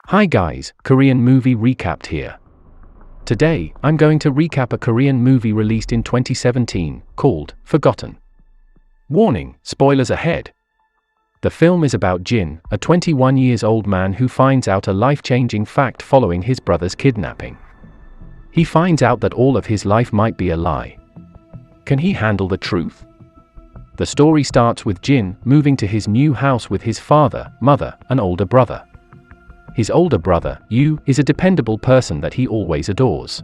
Hi guys, Korean movie recapped here. Today, I'm going to recap a Korean movie released in 2017, called Forgotten. Warning, spoilers ahead. The film is about Jin, a 21-year-old man who finds out a life-changing fact following his brother's kidnapping. He finds out that all of his life might be a lie. Can he handle the truth? The story starts with Jin moving to his new house with his father, mother, and older brother. His older brother, Yu, is a dependable person that he always adores.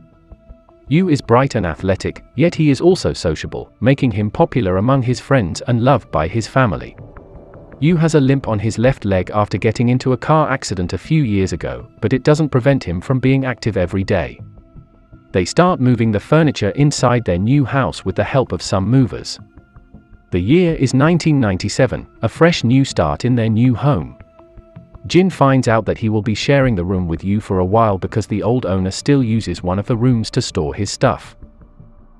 Yu is bright and athletic, yet he is also sociable, making him popular among his friends and loved by his family. Yu has a limp on his left leg after getting into a car accident a few years ago, but it doesn't prevent him from being active every day. They start moving the furniture inside their new house with the help of some movers. The year is 1997, a fresh new start in their new home. Jin finds out that he will be sharing the room with Yu for a while because the old owner still uses one of the rooms to store his stuff.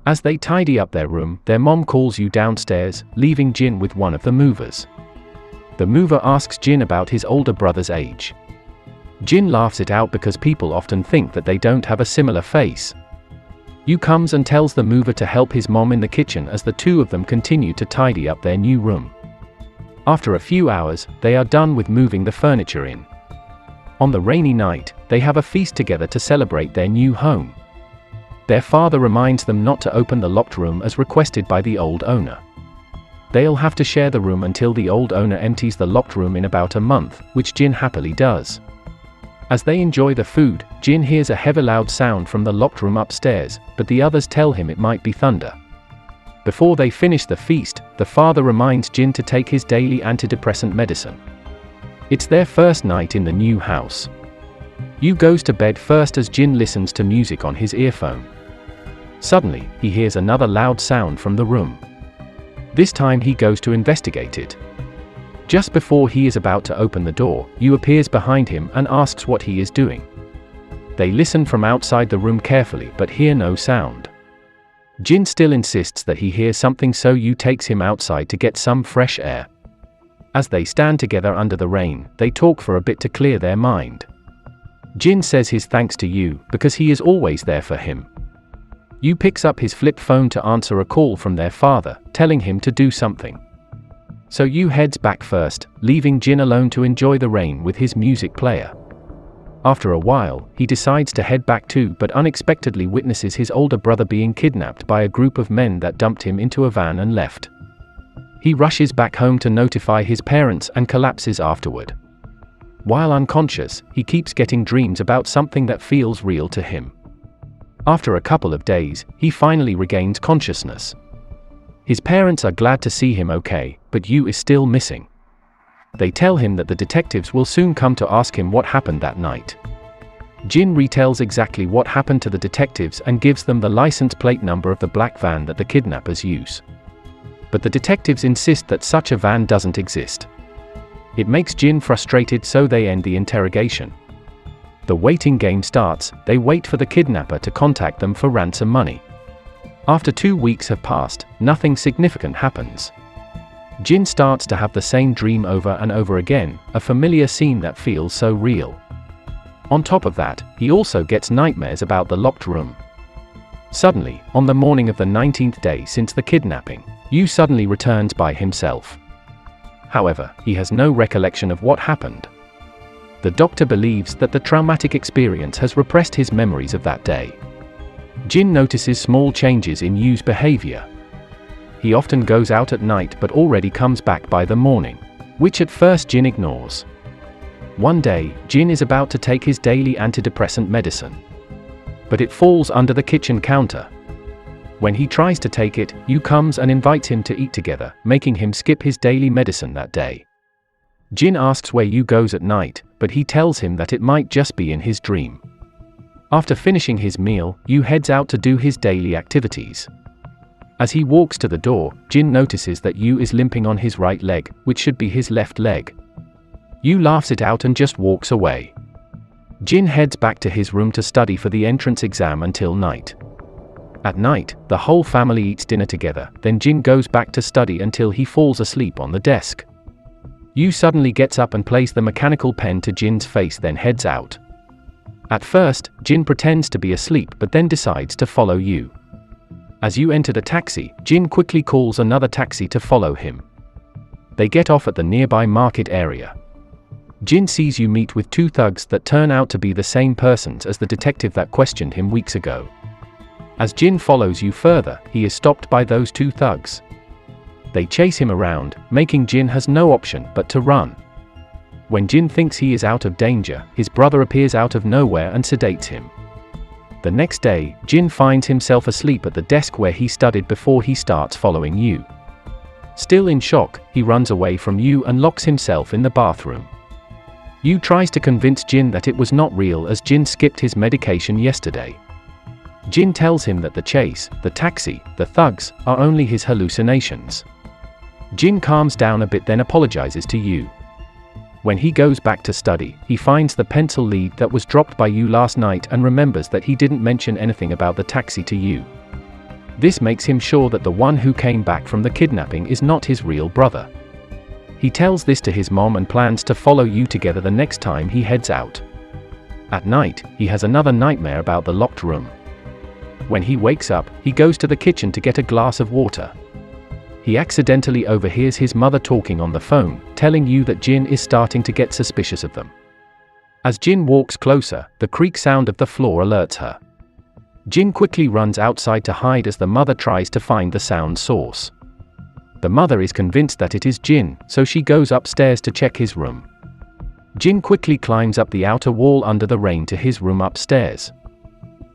As they tidy up their room, their mom calls Yu downstairs, leaving Jin with one of the movers. The mover asks Jin about his older brother's age. Jin laughs it out because people often think that they don't have a similar face. Yu comes and tells the mover to help his mom in the kitchen as the two of them continue to tidy up their new room. After a few hours, they are done with moving the furniture in. On the rainy night, they have a feast together to celebrate their new home. Their father reminds them not to open the locked room as requested by the old owner. They'll have to share the room until the old owner empties the locked room in about a month, which Jin happily does. As they enjoy the food, Jin hears a heavy loud sound from the locked room upstairs, but the others tell him it might be thunder. Before they finish the feast, the father reminds Jin to take his daily antidepressant medicine. It's their first night in the new house. Yu goes to bed first as Jin listens to music on his earphone. Suddenly, he hears another loud sound from the room. This time he goes to investigate it. Just before he is about to open the door, Yu appears behind him and asks what he is doing. They listen from outside the room carefully but hear no sound. Jin still insists that he hears something, so Yu takes him outside to get some fresh air. As they stand together under the rain, they talk for a bit to clear their mind. Jin says his thanks to Yu because he is always there for him. Yu picks up his flip phone to answer a call from their father, telling him to do something. So Yu heads back first, leaving Jin alone to enjoy the rain with his music player. After a while, he decides to head back too, but unexpectedly witnesses his older brother being kidnapped by a group of men that dumped him into a van and left. He rushes back home to notify his parents and collapses afterward. While unconscious, he keeps getting dreams about something that feels real to him. After a couple of days, he finally regains consciousness. His parents are glad to see him okay, but Yu is still missing. They tell him that the detectives will soon come to ask him what happened that night. Jin retells exactly what happened to the detectives and gives them the license plate number of the black van that the kidnappers use. But the detectives insist that such a van doesn't exist. It makes Jin frustrated, so they end the interrogation. The waiting game starts. They wait for the kidnapper to contact them for ransom money. After 2 weeks have passed, nothing significant happens. Jin starts to have the same dream over and over again, a familiar scene that feels so real. On top of that, he also gets nightmares about the locked room. Suddenly, on the morning of the 19th day since the kidnapping, Yu suddenly returns by himself. However, he has no recollection of what happened. The doctor believes that the traumatic experience has repressed his memories of that day. Jin notices small changes in Yu's behavior. He often goes out at night but already comes back by the morning, which at first Jin ignores. One day, Jin is about to take his daily antidepressant medicine. But it falls under the kitchen counter. When he tries to take it, Yu comes and invites him to eat together, making him skip his daily medicine that day. Jin asks where Yu goes at night, but he tells him that it might just be in his dream. After finishing his meal, Yu heads out to do his daily activities. As he walks to the door, Jin notices that Yu is limping on his right leg, which should be his left leg. Yu laughs it out and just walks away. Jin heads back to his room to study for the entrance exam until night. At night, the whole family eats dinner together, then Jin goes back to study until he falls asleep on the desk. Yu suddenly gets up and plays the mechanical pen to Jin's face, then heads out. At first, Jin pretends to be asleep but then decides to follow Yu. As Yu entered a taxi, Jin quickly calls another taxi to follow him. They get off at the nearby market area. Jin sees Yu meet with two thugs that turn out to be the same persons as the detective that questioned him weeks ago. As Jin follows Yu further, he is stopped by those two thugs. They chase him around, making Jin has no option but to run. When Jin thinks he is out of danger, his brother appears out of nowhere and sedates him. The next day, Jin finds himself asleep at the desk where he studied before he starts following Yu. Still in shock, he runs away from Yu and locks himself in the bathroom. Yu tries to convince Jin that it was not real as Jin skipped his medication yesterday. Jin tells him that the chase, the taxi, the thugs, are only his hallucinations. Jin calms down a bit then apologizes to Yu. When he goes back to study, he finds the pencil lead that was dropped by Yu last night and remembers that he didn't mention anything about the taxi to Yu. This makes him sure that the one who came back from the kidnapping is not his real brother. He tells this to his mom and plans to follow Yu together the next time he heads out. At night, he has another nightmare about the locked room. When he wakes up, he goes to the kitchen to get a glass of water. He accidentally overhears his mother talking on the phone, telling Yu that Jin is starting to get suspicious of them. As Jin walks closer, the creak sound of the floor alerts her. Jin quickly runs outside to hide as the mother tries to find the sound source. The mother is convinced that it is Jin, so she goes upstairs to check his room. Jin quickly climbs up the outer wall under the rain to his room upstairs.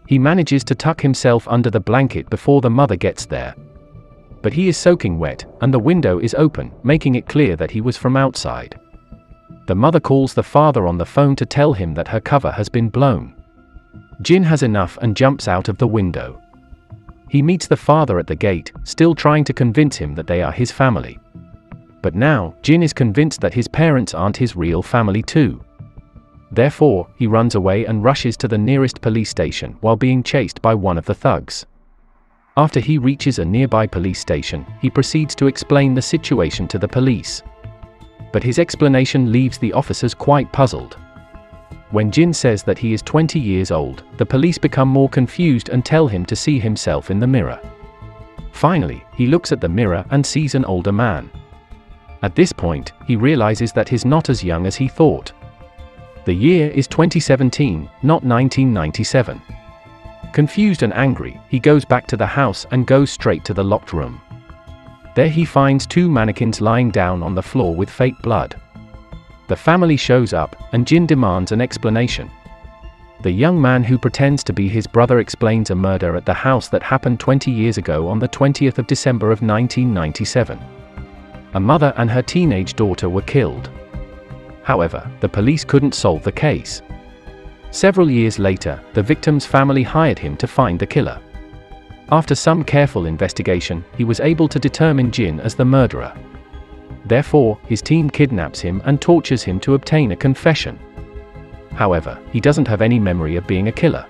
He manages to tuck himself under the blanket before the mother gets there. But he is soaking wet, and the window is open, making it clear that he was from outside. The mother calls the father on the phone to tell him that her cover has been blown. Jin has enough and jumps out of the window. He meets the father at the gate, still trying to convince him that they are his family. But now, Jin is convinced that his parents aren't his real family too. Therefore, he runs away and rushes to the nearest police station while being chased by one of the thugs. After he reaches a nearby police station, he proceeds to explain the situation to the police. But his explanation leaves the officers quite puzzled. When Jin says that he is 20 years old, the police become more confused and tell him to see himself in the mirror. Finally, he looks at the mirror and sees an older man. At this point, he realizes that he's not as young as he thought. The year is 2017, not 1997. Confused and angry, he goes back to the house and goes straight to the locked room. There he finds two mannequins lying down on the floor with fake blood. The family shows up, and Jin demands an explanation. The young man who pretends to be his brother explains a murder at the house that happened 20 years ago on the 20th of December of 1997. A mother and her teenage daughter were killed. However, the police couldn't solve the case. Several years later, the victim's family hired him to find the killer. After some careful investigation, he was able to determine Jin as the murderer. Therefore, his team kidnaps him and tortures him to obtain a confession. However, he doesn't have any memory of being a killer.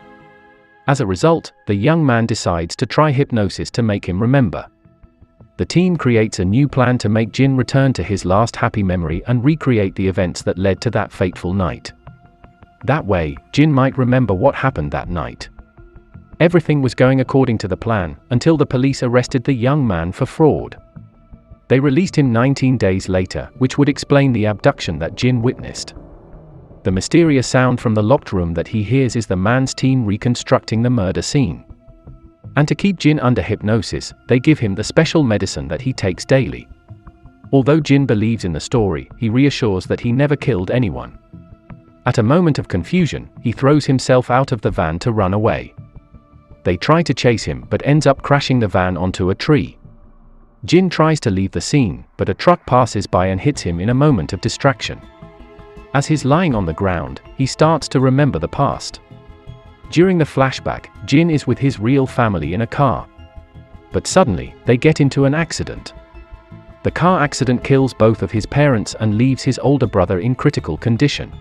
As a result, the young man decides to try hypnosis to make him remember. The team creates a new plan to make Jin return to his last happy memory and recreate the events that led to that fateful night. That way, Jin might remember what happened that night. Everything was going according to the plan, until the police arrested the young man for fraud. They released him 19 days later, which would explain the abduction that Jin witnessed. The mysterious sound from the locked room that he hears is the man's team reconstructing the murder scene. And to keep Jin under hypnosis, they give him the special medicine that he takes daily. Although Jin believes in the story, he reassures that he never killed anyone. At a moment of confusion, he throws himself out of the van to run away. They try to chase him but ends up crashing the van onto a tree. Jin tries to leave the scene, but a truck passes by and hits him in a moment of distraction. As he's lying on the ground, he starts to remember the past. During the flashback, Jin is with his real family in a car. But suddenly, they get into an accident. The car accident kills both of his parents and leaves his older brother in critical condition.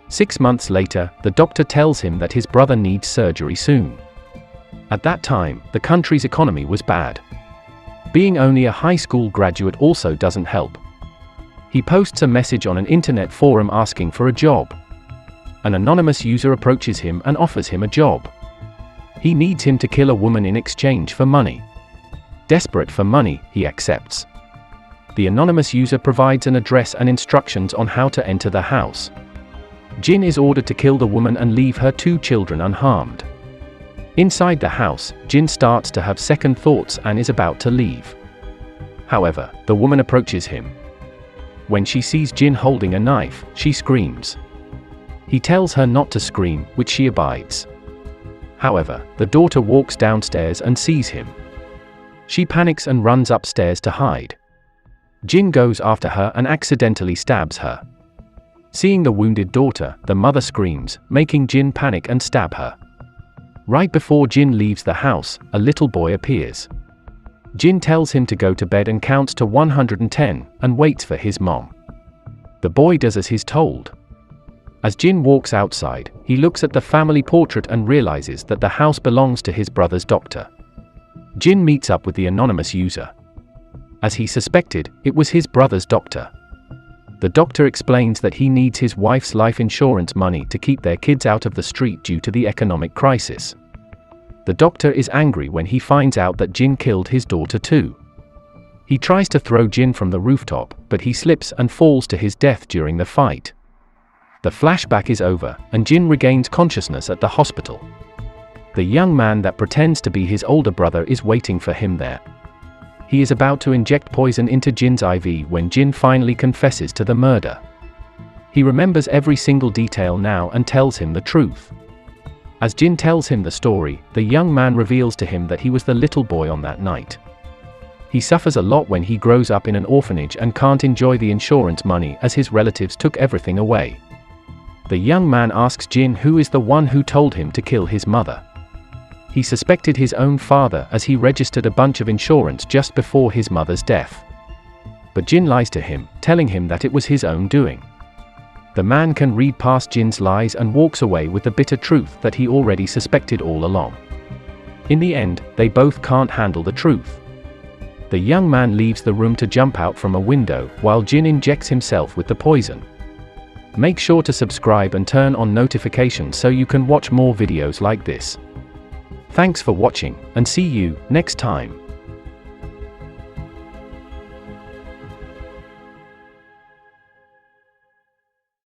6 months later, the doctor tells him that his brother needs surgery soon. At that time, the country's economy was bad. Being only a high school graduate also doesn't help. He posts a message on an internet forum asking for a job. An anonymous user approaches him and offers him a job. He needs him to kill a woman in exchange for money. Desperate for money, he accepts. The anonymous user provides an address and instructions on how to enter the house. Jin is ordered to kill the woman and leave her 2 children unharmed. Inside the house, Jin starts to have second thoughts and is about to leave. However, the woman approaches him. When she sees Jin holding a knife, she screams. He tells her not to scream, which she abides. However, the daughter walks downstairs and sees him. She panics and runs upstairs to hide. Jin goes after her and accidentally stabs her. Seeing the wounded daughter, the mother screams, making Jin panic and stab her. Right before Jin leaves the house, a little boy appears. Jin tells him to go to bed and counts to 110, and waits for his mom. The boy does as he's told. As Jin walks outside, he looks at the family portrait and realizes that the house belongs to his brother's doctor. Jin meets up with the anonymous user. As he suspected, it was his brother's doctor. The doctor explains that he needs his wife's life insurance money to keep their kids out of the street due to the economic crisis. The doctor is angry when he finds out that Jin killed his daughter too. He tries to throw Jin from the rooftop, but he slips and falls to his death during the fight. The flashback is over, and Jin regains consciousness at the hospital. The young man that pretends to be his older brother is waiting for him there. He is about to inject poison into Jin's IV when Jin finally confesses to the murder. He remembers every single detail now and tells him the truth. As Jin tells him the story, the young man reveals to him that he was the little boy on that night. He suffers a lot when he grows up in an orphanage and can't enjoy the insurance money as his relatives took everything away. The young man asks Jin who is the one who told him to kill his mother. He suspected his own father as he registered a bunch of insurance just before his mother's death. But Jin lies to him, telling him that it was his own doing. The man can read past Jin's lies and walks away with the bitter truth that he already suspected all along. In the end, they both can't handle the truth. The young man leaves the room to jump out from a window, while Jin injects himself with the poison. Make sure to subscribe and turn on notifications so you can watch more videos like this. Thanks for watching, and see you next time.